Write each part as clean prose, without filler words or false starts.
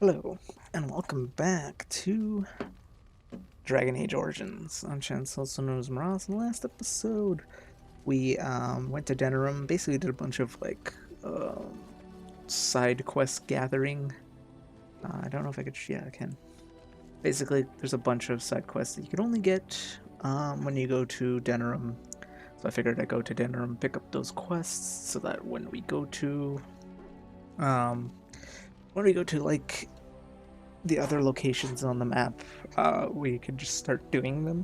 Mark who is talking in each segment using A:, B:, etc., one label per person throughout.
A: Hello, and welcome back to Dragon Age Origins. I'm Chance, also known as Maras. In the last episode, we went to Denerim, basically did a bunch of um, side quest gathering. I don't know if I could. Yeah, I can. Basically, there's a bunch of side quests that you can only get when you go to Denerim. So I figured I'd go to Denerim, pick up those quests, so that um, when we go to like the other locations on the map, we can just start doing them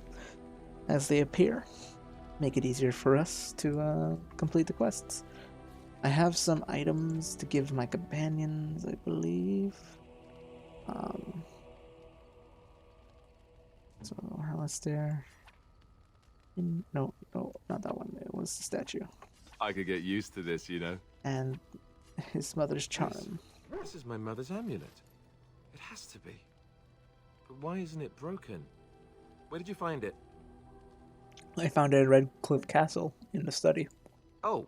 A: as they appear. Make it easier for us to complete the quests. I have some items to give my companions, I believe. Um, so, Alistair. No, not that one. It was the statue.
B: I could get used to this, you know.
A: And his mother's charm.
B: This is my mother's amulet. It has to be. But why isn't it broken? Where did you find it?
A: I found it at Redcliffe Castle in the study.
B: Oh,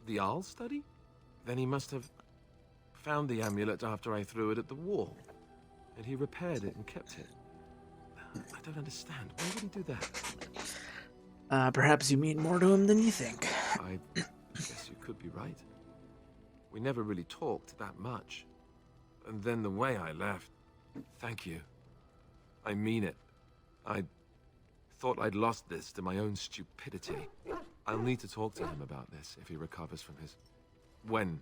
B: the Arl study? Then he must have found the amulet after I threw it at the wall. And he repaired it and kept it. I don't understand. Why would he do that?
A: Perhaps you mean more to him than you think.
B: I guess you could be right. We never really talked that much. And then the way I left... Thank you. I mean it. I thought I'd lost this to my own stupidity. I'll need to talk to him about this if he recovers from his... When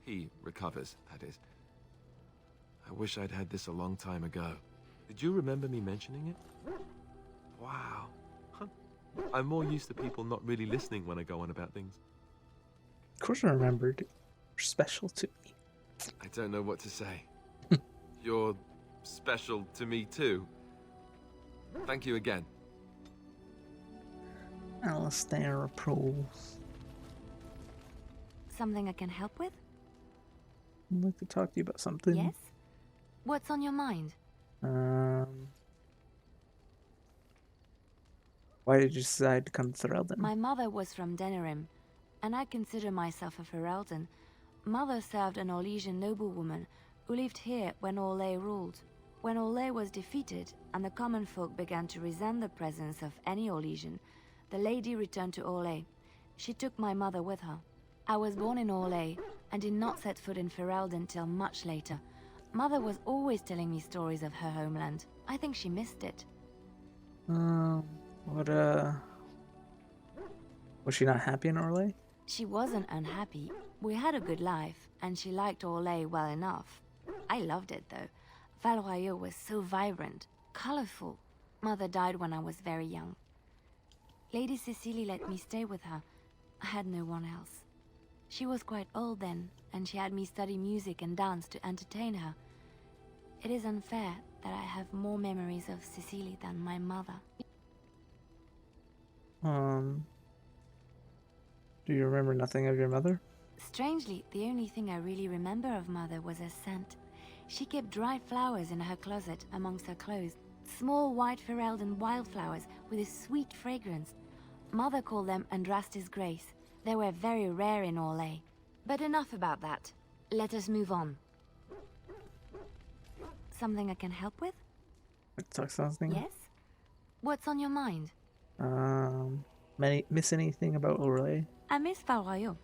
B: he recovers, that is. I wish I'd had this a long time ago. Did you remember me mentioning it? Wow. I'm more used to people not really listening when I go on about things.
A: Of course I remembered. You're special to me.
B: I don't know what to say. You're special to me too. Thank you again.
A: Alistair approves.
C: Something I can help with?
A: I'd like to talk to you about something.
C: Yes? What's on your mind?
A: Why did you decide to come to Ferelden?
C: My mother was from Denerim, and I consider myself a Ferelden. Mother served an Orlesian noblewoman who lived here when Orlais ruled. When Orlais was defeated and the common folk began to resent the presence of any Orlesian, the lady returned to Orlais. She took my mother with her. I was born in Orlais and did not set foot in Ferelden till much later. Mother was always telling me stories of her homeland. I think she missed it.
A: Was she not happy in Orlais?
C: She wasn't unhappy. We had a good life, and she liked Orlais well enough. I loved it, though. Valroyaux was so vibrant, colorful. Mother died when I was very young. Lady Cecily let me stay with her. I had no one else. She was quite old then, and she had me study music and dance to entertain her. It is unfair that I have more memories of Cecily than my mother.
A: Do you remember nothing of your mother?
C: Strangely, the only thing I really remember of Mother was her scent. She kept dried flowers in her closet amongst her clothes. Small white Ferelden wildflowers with a sweet fragrance. Mother called them Andrastis grace. They were very rare in Orlais. But enough about that. Let us move on. Something I can help with?
A: Talk something?
C: Yes? What's on your mind?
A: Miss anything about Orlais?
C: I miss Valroyaux.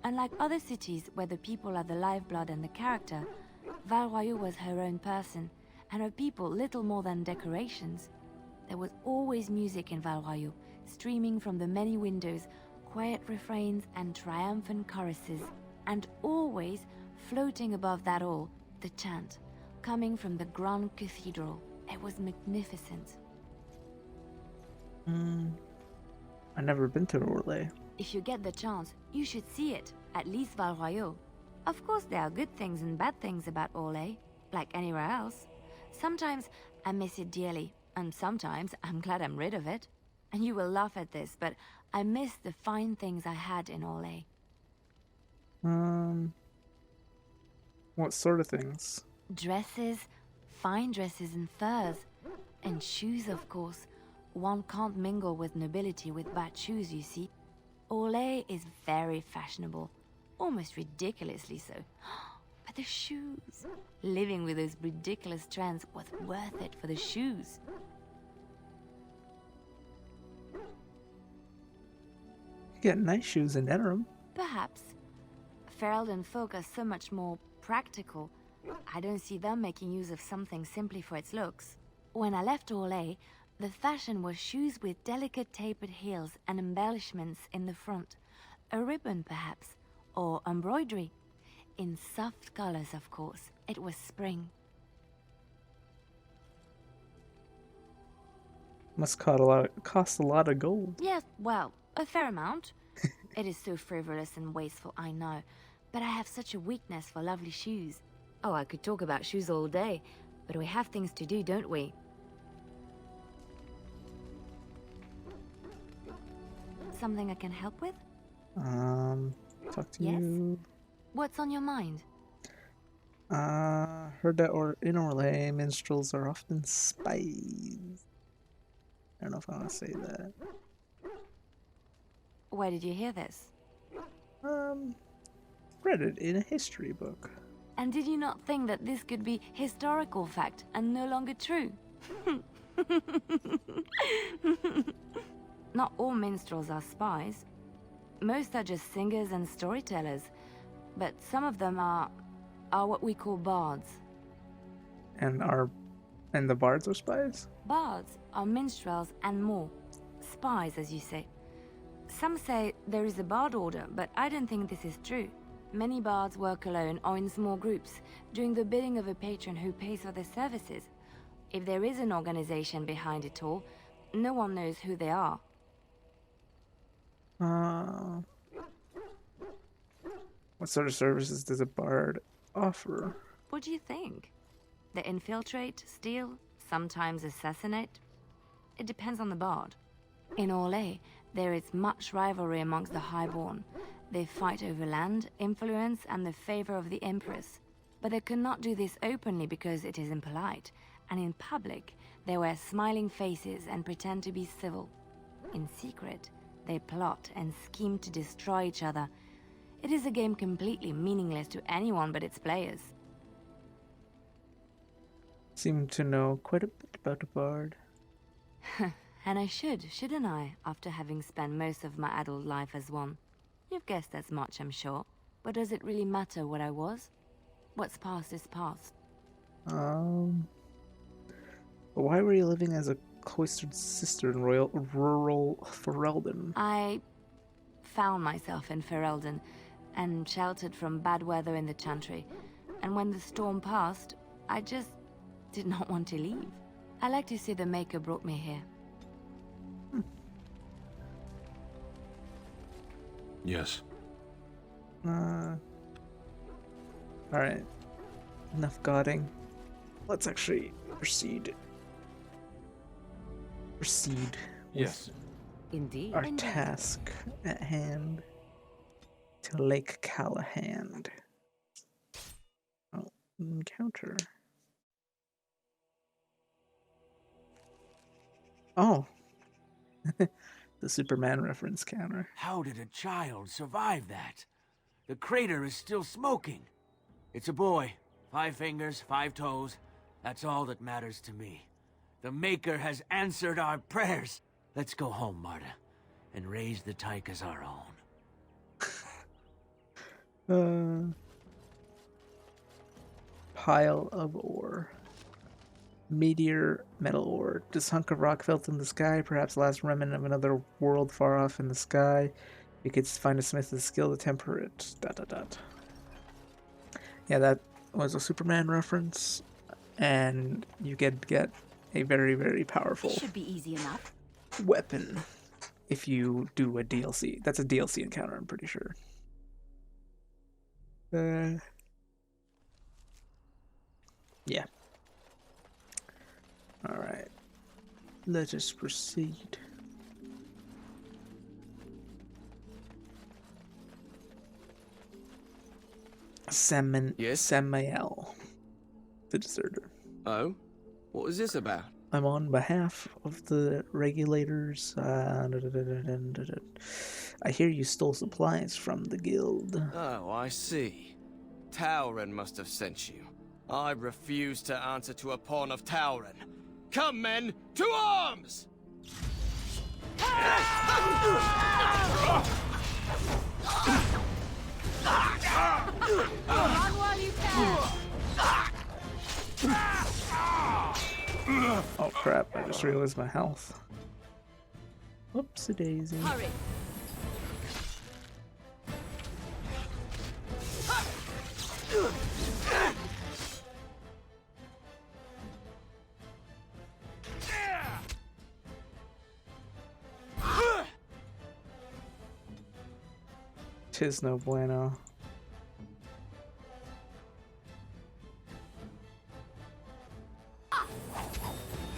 C: Unlike other cities where the people are the lifeblood and the character, Valroyaux was her own person, and her people little more than decorations. There was always music in Valroyaux, streaming from the many windows, quiet refrains and triumphant choruses, and always, floating above that all, the chant, coming from the Grand Cathedral. It was magnificent.
A: I've never been to Orlais.
C: If you get the chance, you should see it, at least Valroyaux. Of course there are good things and bad things about Orlais, like anywhere else. Sometimes I miss it dearly, and sometimes I'm glad I'm rid of it. And you will laugh at this, but I miss the fine things I had in Orlais.
A: What sort of things?
C: Dresses, fine dresses and furs, and shoes, of course. One can't mingle with nobility with bad shoes, you see. Orlais is very fashionable, almost ridiculously so. But the shoes. Living with those ridiculous trends was worth it for the shoes.
A: You get nice shoes in Denerim.
C: Perhaps. Ferelden folk are so much more practical. I don't see them making use of something simply for its looks. When I left Orlais, the fashion was shoes with delicate tapered heels and embellishments in the front. A ribbon, perhaps, or embroidery. In soft colors, of course. It was spring.
A: Must cost a lot of gold.
C: Yes, well, a fair amount. It is so frivolous and wasteful, I know. But I have such a weakness for lovely shoes. Oh, I could talk about shoes all day. But we have things to do, don't we? Something I can help with?
A: Talk to
C: Yes?
A: you.
C: What's on your mind?
A: Heard that in Orlais, minstrels are often spies. I don't know if I want to say that.
C: Where did you hear this?
A: Read it in a history book.
C: And did you not think that this could be historical fact and no longer true? Not all minstrels are spies. Most are just singers and storytellers. But some of them are what we call bards.
A: And the bards are spies?
C: Bards are minstrels and more. Spies, as you say. Some say there is a bard order, but I don't think this is true. Many bards work alone or in small groups, doing the bidding of a patron who pays for their services. If there is an organization behind it all, no one knows who they are.
A: What sort of services does a bard offer?
C: What do you think? They infiltrate, steal, sometimes assassinate? It depends on the bard. In Orlais, there is much rivalry amongst the highborn. They fight over land, influence, and the favor of the Empress. But they cannot do this openly because it is impolite, and in public, they wear smiling faces and pretend to be civil. In secret, they plot and scheme to destroy each other. It is a game completely meaningless to anyone but its players.
A: Seem to know quite a bit about a bard.
C: And I should, shouldn't I, after having spent most of my adult life as one? You've guessed as much, I'm sure. But does it really matter what I was? What's past is past.
A: But why were you living as a cloistered sister in rural Ferelden?
C: I found myself in Ferelden and sheltered from bad weather in the Chantry. And when the storm passed, I just did not want to leave. I like to say the Maker brought me here.
B: Yes.
A: Alright. Enough godding. Let's actually proceed. Proceed
B: Yes.
C: Indeed.
A: with our task at hand to Lake Calenhad. Oh, encounter. Oh. The Superman reference counter.
D: How did a child survive that? The crater is still smoking. It's a boy. 5 fingers, 5 toes. That's all that matters to me. The Maker has answered our prayers. Let's go home, Marta, and raise the tyke as our own.
A: Pile of ore. Meteor metal ore. This hunk of rock fell from the sky, perhaps the last remnant of another world far off in the sky. You could find a smith with the skill to temper it. ... Yeah, that was a Superman reference, and you get a very, very powerful
C: Should be easy enough.
A: weapon if you do a DLC. That's a DLC encounter, I'm pretty sure. Yeah. Alright. Let us proceed.
E: Yes?
A: Samael, the deserter.
E: Oh? What was this about?
A: I'm on behalf of the regulators. I hear you stole supplies from the guild.
E: Oh, I see. Tauren must have sent you. I refuse to answer to a pawn of Tauren. Come, men, to arms!
C: Run while you can!
A: Oh crap, I just realized my health. Whoopsie daisy.
C: Hurry!
A: Tis no bueno.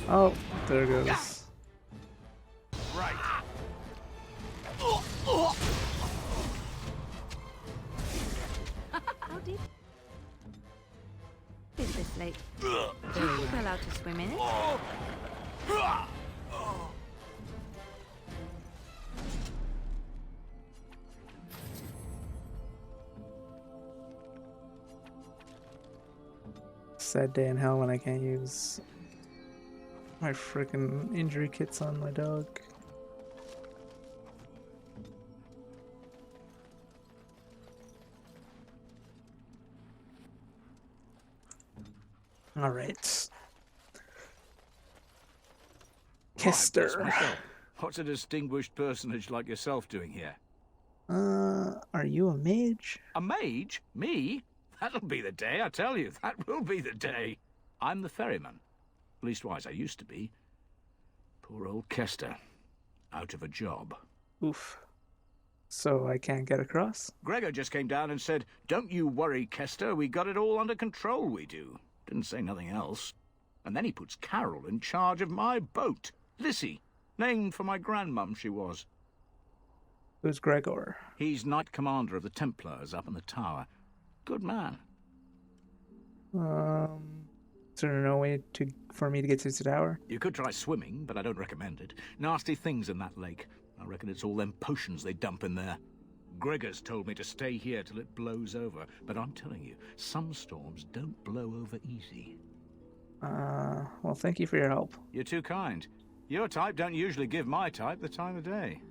A: Oh, there it goes.
D: Right.
C: How deep is this lake? Are you allowed to swim in it?
A: Sad day in hell when I can't use my freaking injury kits on my dog. Alright. Kester.
F: What's a distinguished personage like yourself doing here?
A: Are you a mage?
F: A mage? Me? That'll be the day, I tell you. That will be the day. I'm the ferryman. Leastwise, I used to be. Poor old Kester. Out of a job.
A: Oof. So I can't get across?
F: Gregor just came down and said, "Don't you worry, Kester. We got it all under control, we do." Didn't say nothing else. And then he puts Carol in charge of my boat. Lissy. Named for my grandmum, she was.
A: Who's Gregor?
F: He's Knight Commander of the Templars up in the tower. Good man.
A: Is there no way for me to get to the tower?
F: You could try swimming, but I don't recommend it. Nasty things in that lake. I reckon it's all them potions they dump in there. Gregor's told me to stay here till it blows over, but I'm telling you, some storms don't blow over easy.
A: Well, thank you for your help.
F: You're too kind. Your type don't usually give my type the time of day.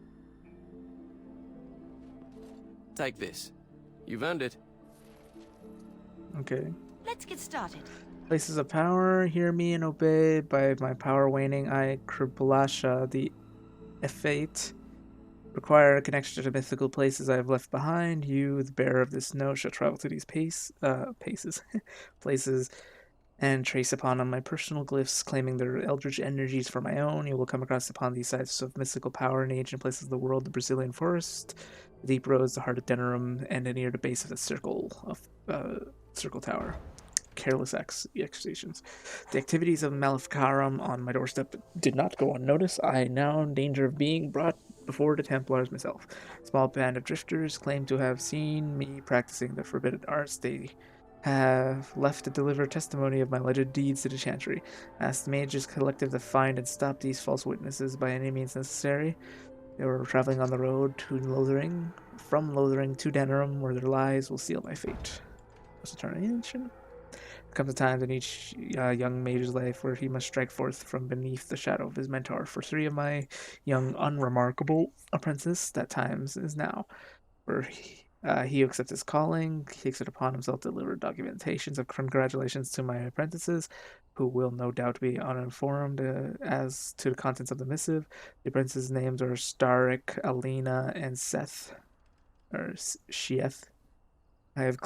E: Take this. You've earned it.
A: Okay.
C: Let's get started.
A: Places of power, hear me and obey. By my power waning, I, Kribalasha, the Effete, require a connection to mythical places I have left behind. You, the bearer of this note, shall travel to these places, and trace upon them my personal glyphs, claiming their eldritch energies for my own. You will come across upon these sites of mystical power in ancient places of the world, the Brazilian forest, the deep roads, the heart of Denerim, and near the base of the Circle Tower. Careless accusations. The activities of Maleficarum on my doorstep did not go unnoticed. I now in danger of being brought before the Templars myself. A small band of drifters claim to have seen me practicing the forbidden arts. They have left to deliver testimony of my alleged deeds to the Chantry. Ask the mages collective to find and stop these false witnesses by any means necessary. They were traveling on the road to Lothering, from Lothering to Denerim, where their lives will seal my fate. What's the termination? There comes a time in each young mage's life where he must strike forth from beneath the shadow of his mentor. For three of my young, unremarkable apprentices, that time is now. For he who accepts his calling, takes it upon himself to deliver documentations of congratulations to my apprentices, who will no doubt be uninformed as to the contents of the missive. The apprentices' names are Starik, Alina, and Seth, or Shieth. I have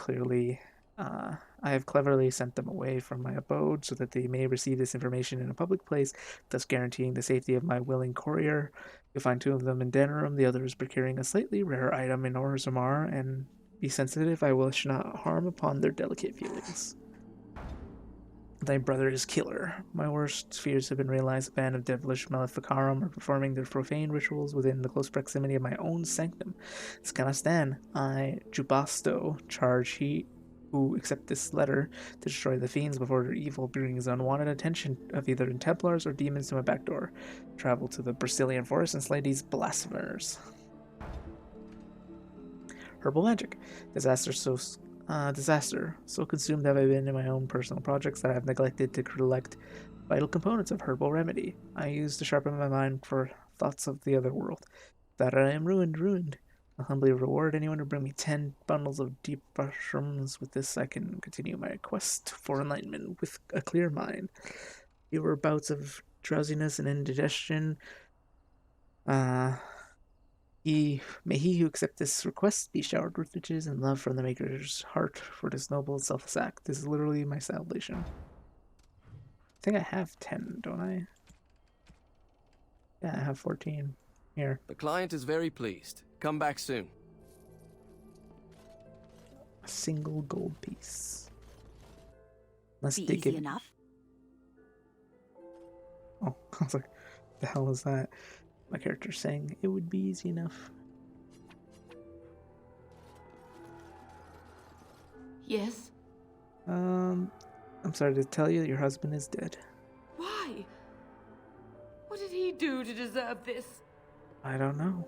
A: cleverly sent them away from my abode so that they may receive this information in a public place, thus guaranteeing the safety of my willing courier. You'll find two of them in Denerim, the other is procuring a slightly rare item in Orzammar, and be sensitive, I wish not harm upon their delicate feelings. Thy brother is killer. My worst fears have been realized. A band of devilish Maleficarum are performing their profane rituals within the close proximity of my own sanctum. This cannot stand. I, Jubasto, charge he who accept this letter to destroy the fiends before their evil brings unwanted attention of either Templars or demons to my back door. Travel to the Brazilian forest and slay these blasphemers. Herbal magic. Disasters so Disaster. So consumed have I been in my own personal projects that I have neglected to collect vital components of herbal remedy. I use to sharpen my mind for thoughts of the other world. That I am ruined, ruined. I'll humbly reward anyone who bring me 10 bundles of deep mushrooms. With this, I can continue my quest for enlightenment with a clear mind. Fewer bouts of drowsiness and indigestion. May he who accept this request be showered with riches and love from the Maker's heart for this noble and selfless act. This is literally my salvation. I think I have 10, don't I? Yeah, I have 14. Here.
E: The client is very pleased. Come back soon.
A: A single gold piece. Let's
G: Be
A: dig
G: easy
A: it.
G: enough.
A: Oh, I was like, the hell is that? My character's saying it would be easy enough.
G: Yes?
A: I'm sorry to tell you that your husband is dead.
G: Why? What did he do to deserve this?
A: I don't know.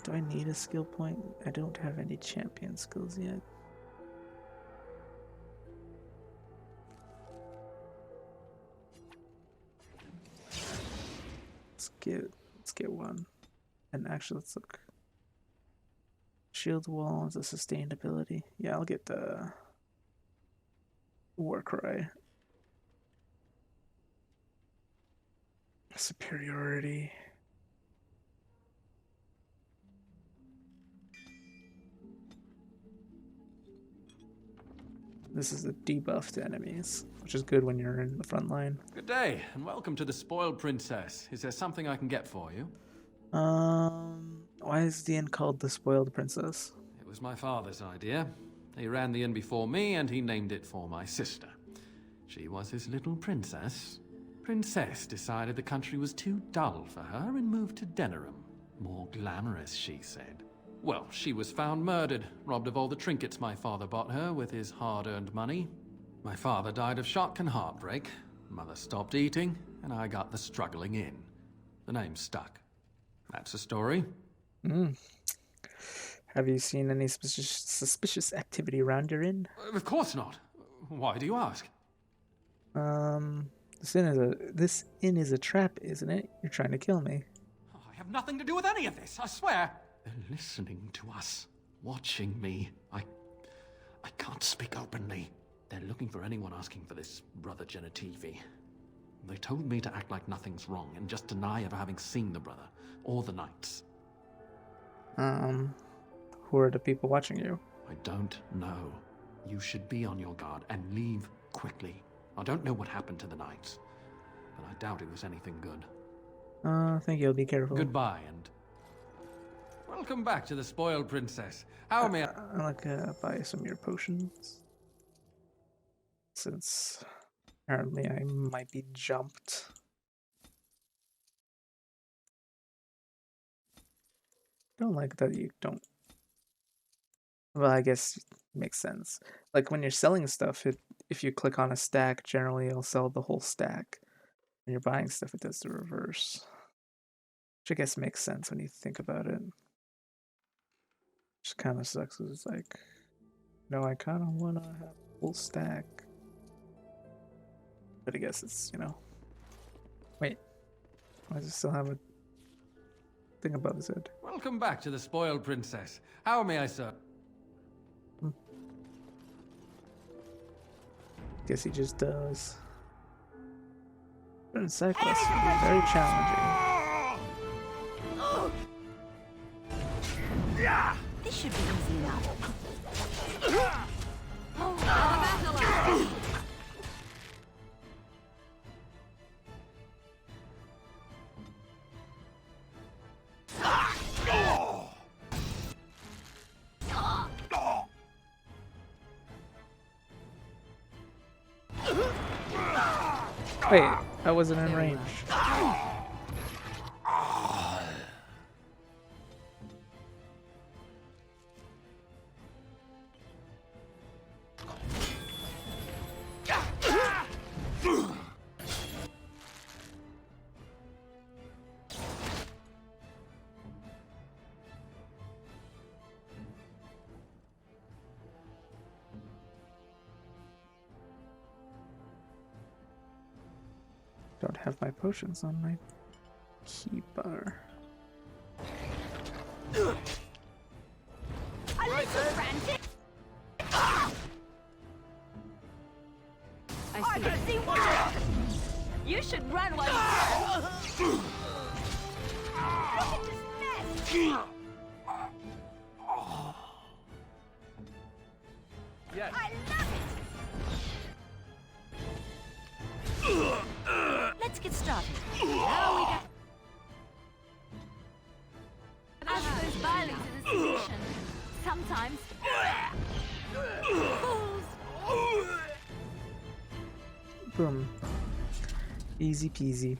A: Do I need a skill point? I don't have any champion skills yet. Let's get one. And actually, let's look. Shield wall is a sustained ability. Yeah, I'll get the war cry. Superiority. This is a debuff to enemies, which is good when you're in the front line.
H: Good day, and welcome to the Spoiled Princess. Is there something I can get for you?
A: Why is the inn called the Spoiled Princess?
H: It was my father's idea. He ran the inn before me, and he named it for my sister. She was his little princess. Princess decided the country was too dull for her and moved to Denerim. More glamorous, she said. Well, she was found murdered, robbed of all the trinkets my father bought her with his hard-earned money. My father died of shock and heartbreak. Mother stopped eating, and I got the struggling in. The name stuck. That's the story.
A: Have you seen any suspicious activity around your inn?
H: Of course not. Why do you ask?
A: This inn is a trap, isn't it? You're trying to kill me.
H: I have nothing to do with any of this, I swear. They're listening to us, watching me. I can't speak openly. They're looking for anyone asking for this Brother Genitivi. They told me to act like nothing's wrong and just deny ever having seen the brother or the knights.
A: Who are the people watching you?
H: I don't know. You should be on your guard and leave quickly. I don't know what happened to the knights, but I doubt it was anything good.
A: I think you'll be careful.
H: Goodbye, and welcome back to the Spoiled Princess. How may I...
A: I'll like buy some of your potions. Since apparently I might be jumped. Don't like that you don't. Well, I guess it makes sense. Like when you're selling stuff, if you click on a stack, generally it'll sell the whole stack. When you're buying stuff, it does the reverse. Which I guess makes sense when you think about it. Just kind of sucks 'cause it's like, no, I kind of want to have a full stack. But I guess it's, Wait. Why does it still have a thing above his head?
H: Welcome back to the Spoiled Princess. How may I serve?
A: Guess he just does. But in side quests can be very challenging.
G: This should be easy enough.
A: Wait, I wasn't in range. Don't have my potions on my keeper.
C: A little frantic. I can see why. You should run while you can. Look at this mess.
B: Yes.
C: I love it. Let's get started. Now we got. As those violence is a solution. Sometimes. Fools.
A: Boom. Easy peasy.